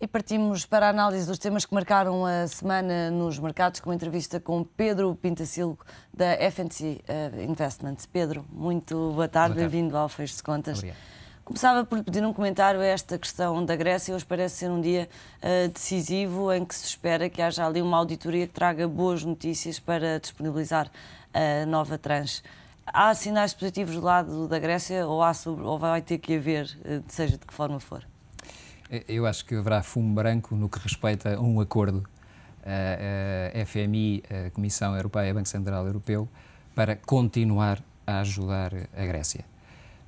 E partimos para a análise dos temas que marcaram a semana nos mercados, com uma entrevista com Pedro Pintacilgo, da FNC Investments. Pedro, muito boa tarde, bem-vindo ao Fecho de Contas. Obrigado. Começava por lhe pedir um comentário a esta questão da Grécia. Hoje parece ser um dia decisivo, em que se espera que haja ali uma auditoria que traga boas notícias para disponibilizar a nova tranche. Há sinais positivos do lado da Grécia ou vai ter que haver, seja de que forma for? Eu acho que haverá fumo branco no que respeita a um acordo FMI, a Comissão Europeia, Banco Central Europeu, para continuar a ajudar a Grécia.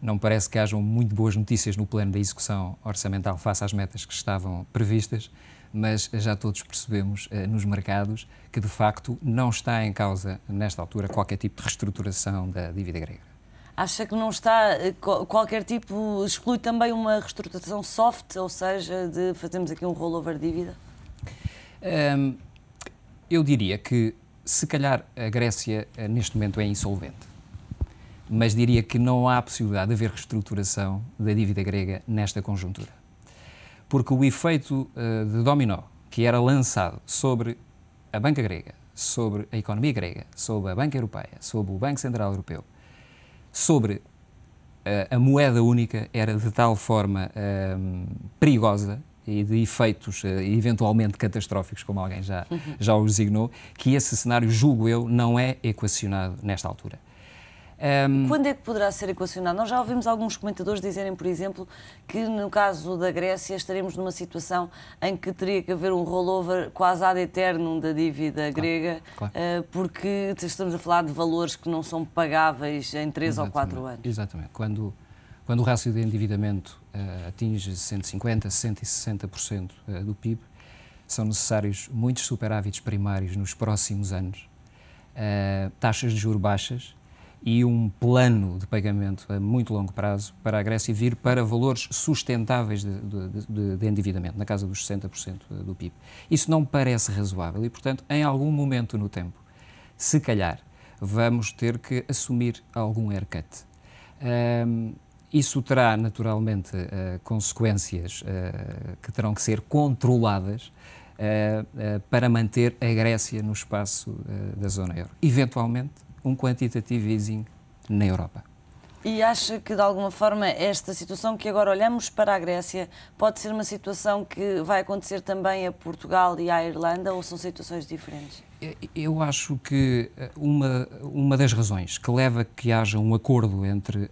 Não parece que hajam muito boas notícias no plano da execução orçamental face às metas que estavam previstas, mas já todos percebemos nos mercados que, de facto, não está em causa, nesta altura, qualquer tipo de reestruturação da dívida grega. Acha que não está qualquer tipo, exclui também uma reestruturação soft, ou seja, de fazermos aqui um rollover de dívida? Eu diria que, se calhar, a Grécia neste momento é insolvente, mas diria que não há possibilidade de haver reestruturação da dívida grega nesta conjuntura. Porque o efeito de dominó que era lançado sobre a banca grega, sobre a economia grega, sobre a banca europeia, sobre o Banco Central Europeu, sobre a moeda única, era de tal forma perigosa e de efeitos eventualmente catastróficos, como alguém já o designou, que esse cenário, julgo eu, não é equacionado nesta altura. Quando é que poderá ser equacionado? Nós já ouvimos alguns comentadores dizerem, por exemplo, que no caso da Grécia estaremos numa situação em que teria que haver um rollover quase ad eternum da dívida grega, claro. Porque estamos a falar de valores que não são pagáveis em 3 ou 4 anos. Exatamente. Quando o rácio de endividamento atinge 150%, 160% do PIB, são necessários muitos superávites primários nos próximos anos, taxas de juros baixas, e um plano de pagamento a muito longo prazo para a Grécia vir para valores sustentáveis de endividamento, na casa dos 60% do PIB. Isso não parece razoável e, portanto, em algum momento no tempo, se calhar, vamos ter que assumir algum haircut. Isso terá, naturalmente, consequências que terão que ser controladas para manter a Grécia no espaço da zona euro. Eventualmente, um quantitative easing na Europa. E acha que, de alguma forma, esta situação que agora olhamos para a Grécia pode ser uma situação que vai acontecer também a Portugal e à Irlanda, ou são situações diferentes? Eu acho que uma das razões que leva a que haja um acordo entre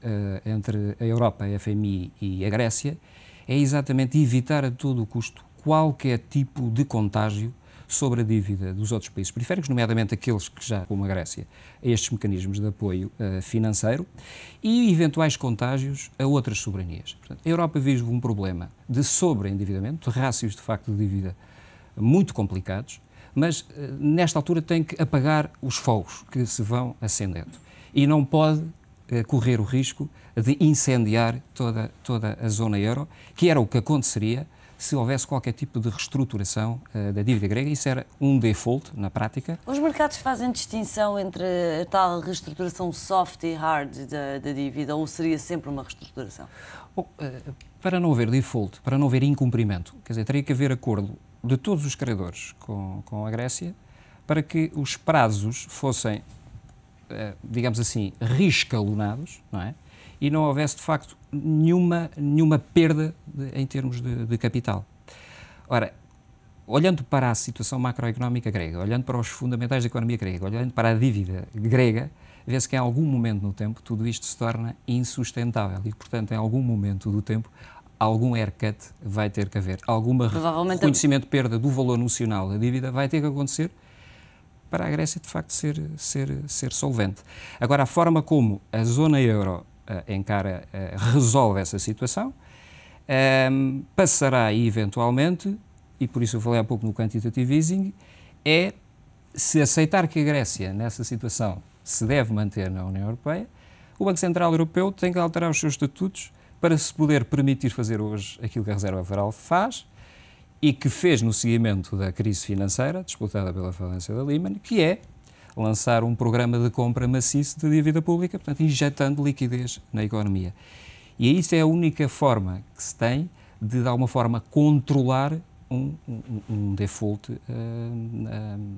a Europa, a FMI e a Grécia é exatamente evitar a todo o custo qualquer tipo de contágio sobre a dívida dos outros países periféricos, nomeadamente aqueles que já, como a Grécia, a estes mecanismos de apoio financeiro e eventuais contágios a outras soberanias. Portanto, a Europa vive um problema de sobreendividamento, de rácios de facto de dívida muito complicados, mas nesta altura tem que apagar os fogos que se vão acendendo e não pode correr o risco de incendiar toda a zona euro, que era o que aconteceria se houvesse qualquer tipo de reestruturação da dívida grega. Isso era um default, na prática. Os mercados fazem distinção entre a tal reestruturação soft e hard da dívida, ou seria sempre uma reestruturação? Bom, para não haver default, para não haver incumprimento, quer dizer, teria que haver acordo de todos os credores com a Grécia para que os prazos fossem, digamos assim, reescalonados, não é? E não houvesse, de facto, nenhuma perda em termos de capital. Ora, olhando para a situação macroeconómica grega, olhando para os fundamentais da economia grega, olhando para a dívida grega, vê-se que em algum momento no tempo tudo isto se torna insustentável e, portanto, em algum momento do tempo, algum haircut vai ter que haver. Algum reconhecimento de perda do valor nocional da dívida vai ter que acontecer para a Grécia, de facto, ser solvente. Agora, a forma como a zona euro resolve essa situação, passará eventualmente, e por isso eu falei há pouco no quantitative easing, é se aceitar que a Grécia, nessa situação, se deve manter na União Europeia, o Banco Central Europeu tem que alterar os seus estatutos para se poder permitir fazer hoje aquilo que a Reserva Federal faz e que fez no seguimento da crise financeira, disputada pela falência da Lehman, que é lançar um programa de compra maciço de dívida pública, portanto, injetando liquidez na economia. E isso é a única forma que se tem de alguma forma, controlar um default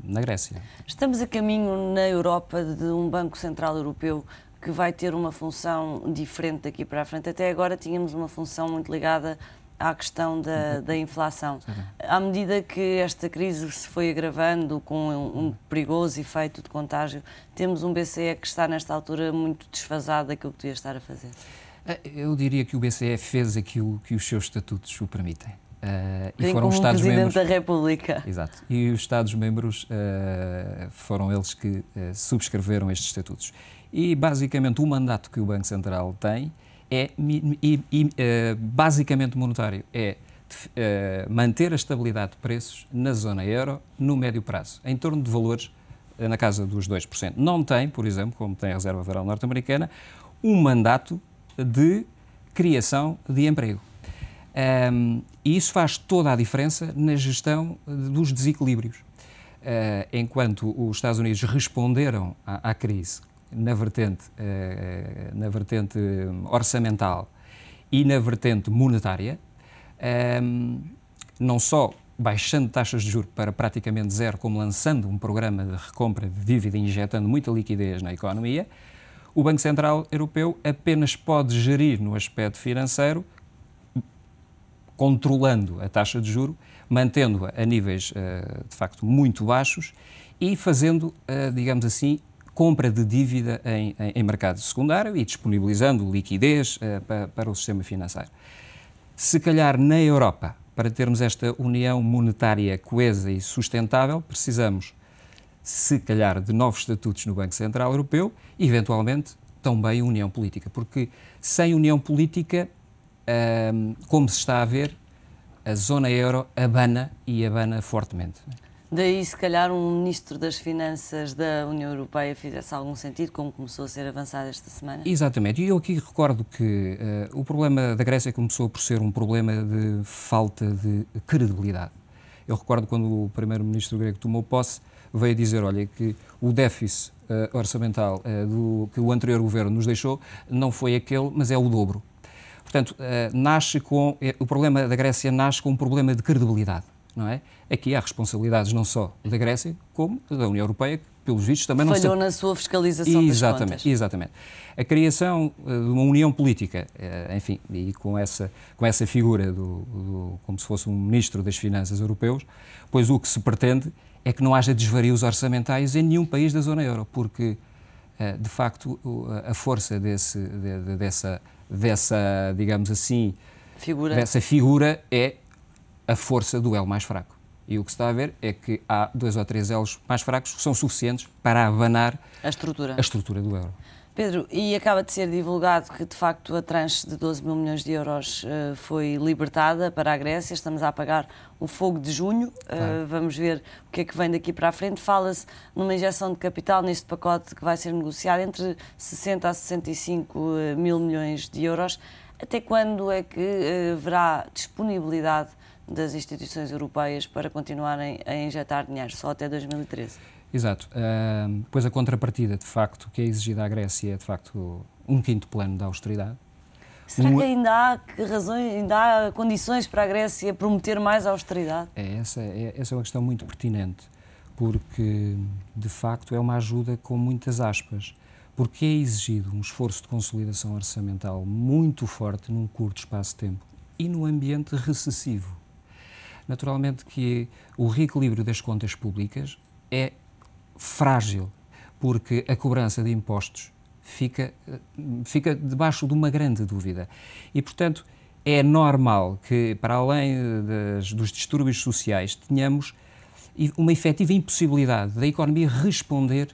na Grécia. Estamos a caminho na Europa de um Banco Central Europeu que vai ter uma função diferente daqui para a frente. Até agora tínhamos uma função muito ligada à questão da inflação. À medida que esta crise se foi agravando com um perigoso efeito de contágio, temos um BCE que está nesta altura muito desfasado daquilo que devia estar a fazer. Eu diria que o BCE fez aquilo que os seus estatutos o permitem. E foram os Estados-membros da República. Exato. E os Estados-membros foram eles que subscreveram estes estatutos. E, basicamente, o mandato que o Banco Central tem é basicamente monetário, é manter a estabilidade de preços na zona euro no médio prazo, em torno de valores na casa dos 2%. Não tem, por exemplo, como tem a Reserva Federal norte-americana, um mandato de criação de emprego. E isso faz toda a diferença na gestão dos desequilíbrios. Enquanto os Estados Unidos responderam à crise na vertente orçamental e na vertente monetária, não só baixando taxas de juros para praticamente zero, como lançando um programa de recompra de dívida e injetando muita liquidez na economia, o Banco Central Europeu apenas pode gerir no aspecto financeiro, controlando a taxa de juros, mantendo-a a níveis, de facto, muito baixos e fazendo, digamos assim, compra de dívida em mercado secundário e disponibilizando liquidez para o sistema financeiro. Se calhar na Europa, para termos esta união monetária coesa e sustentável, precisamos, se calhar, de novos estatutos no Banco Central Europeu e, eventualmente, também união política, porque sem união política, como se está a ver, a zona euro abana e abana fortemente. Daí, se calhar, um Ministro das Finanças da União Europeia fizesse algum sentido, como começou a ser avançado esta semana? Exatamente. E eu aqui recordo que o problema da Grécia começou por ser um problema de falta de credibilidade. Eu recordo quando o primeiro-ministro grego tomou posse, veio dizer, olha, que o déficit orçamental que o anterior governo nos deixou não foi aquele, mas é o dobro. Portanto, o problema da Grécia nasce com um problema de credibilidade. Não é? Aqui há responsabilidades não só da Grécia, como da União Europeia, que, pelos vistos, também não falhou na sua fiscalização das contas. Exatamente. A criação de uma união política, enfim, e com essa figura como se fosse um ministro das Finanças europeus, pois o que se pretende é que não haja desvarios orçamentais em nenhum país da zona euro, porque, de facto, a força dessa digamos assim, dessa figura é a força do elo mais fraco. E o que se está a ver é que há 2 ou 3 elos mais fracos que são suficientes para abanar a estrutura do euro. Pedro, e acaba de ser divulgado que, de facto, a tranche de 12 mil milhões de euros foi libertada para a Grécia. Estamos a apagar o fogo de junho. Claro. Vamos ver o que é que vem daqui para a frente. Fala-se numa injeção de capital neste pacote que vai ser negociado entre 60 a 65 mil milhões de euros. Até quando é que haverá disponibilidade das instituições europeias para continuarem a injetar dinheiro? Só até 2013? Exato. Pois a contrapartida, de facto, que é exigida à Grécia é, de facto, um quinto plano de austeridade. Será que ainda há condições para a Grécia prometer mais austeridade? Essa é uma questão muito pertinente, porque, de facto, é uma ajuda com muitas aspas, porque é exigido um esforço de consolidação orçamental muito forte num curto espaço de tempo e num ambiente recessivo. Naturalmente que o reequilíbrio das contas públicas é frágil, porque a cobrança de impostos fica debaixo de uma grande dúvida. E, portanto, é normal que, para além dos distúrbios sociais, tenhamos uma efetiva impossibilidade da economia responder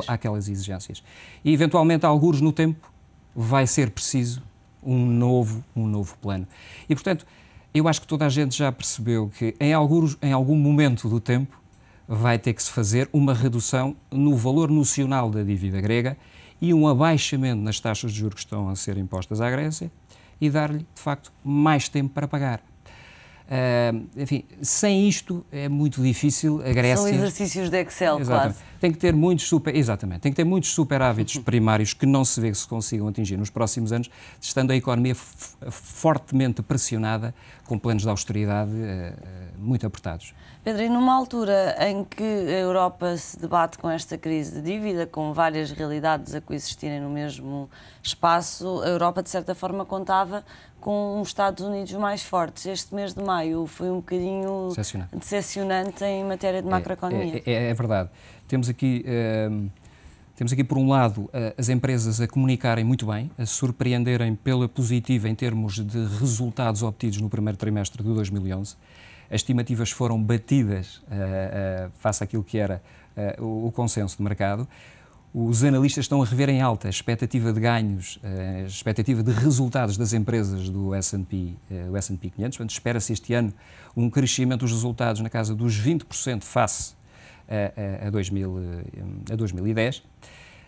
àquelas exigências. E, eventualmente, algures no tempo, vai ser preciso um novo plano. E, portanto, eu acho que toda a gente já percebeu que em algum momento do tempo vai ter que se fazer uma redução no valor nocional da dívida grega e um abaixamento nas taxas de juros que estão a ser impostas à Grécia e dar-lhe, de facto, mais tempo para pagar. Enfim, sem isto é muito difícil. A Grécia... São exercícios de Excel, Exatamente. quase. Tem que ter muitos superávites primários que não se vê que se consigam atingir nos próximos anos, estando a economia fortemente pressionada, com planos de austeridade muito apertados. Pedro, e numa altura em que a Europa se debate com esta crise de dívida, com várias realidades a coexistirem no mesmo espaço, a Europa, de certa forma, contava com os Estados Unidos mais fortes. Este mês de maio foi um bocadinho decepcionante em matéria de macroeconomia. É verdade. Temos aqui, por um lado, as empresas a comunicarem muito bem, a surpreenderem pela positiva em termos de resultados obtidos no primeiro trimestre de 2011. As estimativas foram batidas face àquilo que era o consenso de mercado. Os analistas estão a rever em alta a expectativa de ganhos, a expectativa de resultados das empresas do S&P 500. Portanto, espera-se este ano um crescimento dos resultados na casa dos 20% face a 2010.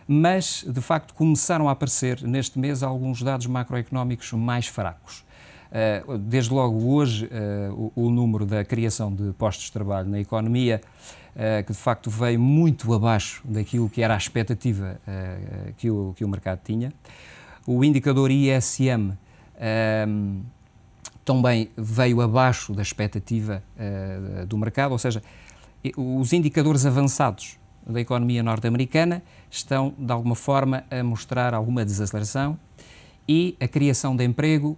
Mas, de facto, começaram a aparecer neste mês alguns dados macroeconómicos mais fracos. Desde logo hoje, o número da criação de postos de trabalho na economia, que de facto veio muito abaixo daquilo que era a expectativa que o mercado tinha. O indicador ISM também veio abaixo da expectativa do mercado, ou seja, os indicadores avançados da economia norte-americana estão, de alguma forma, a mostrar alguma desaceleração e a criação de emprego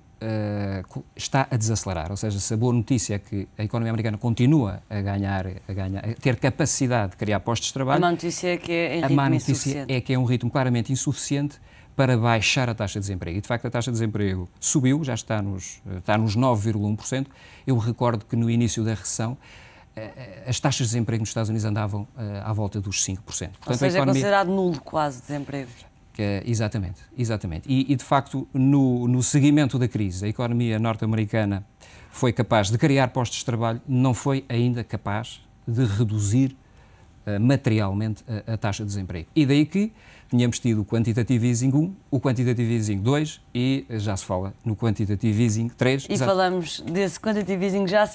está a desacelerar, ou seja, se a boa notícia é que a economia americana continua a ter capacidade de criar postos de trabalho, a má notícia é que é em ritmo insuficiente. A má notícia é que é um ritmo claramente insuficiente para baixar a taxa de desemprego. E, de facto, a taxa de desemprego subiu, já está nos 9,1%. Eu recordo que no início da recessão as taxas de desemprego nos Estados Unidos andavam à volta dos 5%. Portanto, ou seja, é considerado nulo quase desemprego. Exatamente. E de facto, no seguimento da crise, a economia norte-americana foi capaz de criar postos de trabalho, não foi ainda capaz de reduzir materialmente a taxa de desemprego. E daí que tínhamos tido o Quantitative Easing 1, o Quantitative Easing 2 e já se fala no Quantitative Easing 3. E falamos desse Quantitative Easing já a seguir.